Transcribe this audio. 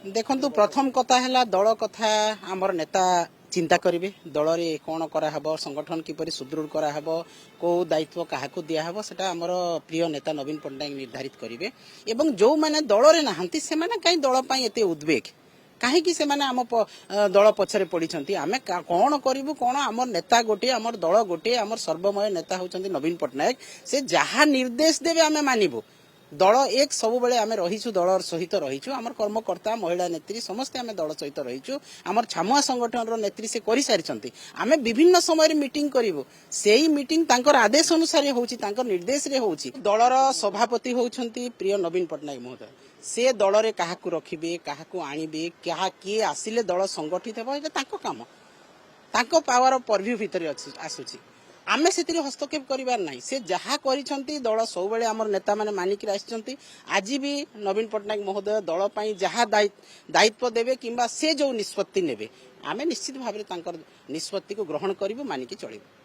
देखु प्रथम कथा है दल कथा आमर नेता चिंता करेंगे दल रे कौन कराहब संगठन किपर सुदृढ़ कराहब कौ दायित्व क्या दिहब से आमर प्रिय नेता नवीन पट्टनायक निर्धारित करेंगे एवं जो मैंने दल रे नहांती से माने कहीं दल एत उद्वेग कहीं से माने आम दल पछरे पड़ी आम कौन करूँ कौन आम नेता गोटे आम दल गोटे आम सर्वमय नेता होती नवीन पट्टनायक से जहाँ निर्देश देवे आम मानबू दल एक सब बेले आम रहीचु दल सहित रहीचु आम कर्मकर्ता महिला नेत्री समस्ते आम दल सहित रहीचु आम छामुआ संगठन नेत्री से कर सारी आम विभिन्न समय मीटिंग करूँ से मीटिंग तांकर आदेश अनुसार होउची तांकर निर्देश रे होउची दलर सभापति होउछंती प्रिय नवीन पट्टनायक महोदय से दल रे काहाकू रखिबे काहाकू आनिबे क्या किए आसिले दल संगठित हेबो एटा तांको काम तांको पावर परव्यू भितर आसुची आमे से हस्तक्षेप करिवार नाही से जहाँ करिसंती दल सब बेले आमर नेता माने मानिक आसिसंती आज भी नवीन पट्टनायक महोदय दल पई जहाँ दायित्व देवे किंबा से जो निष्पत्ति नेबे आमे निश्चित भाव में तांकर निष्पत्ति को ग्रहण करिवु मानिकी चलिबु।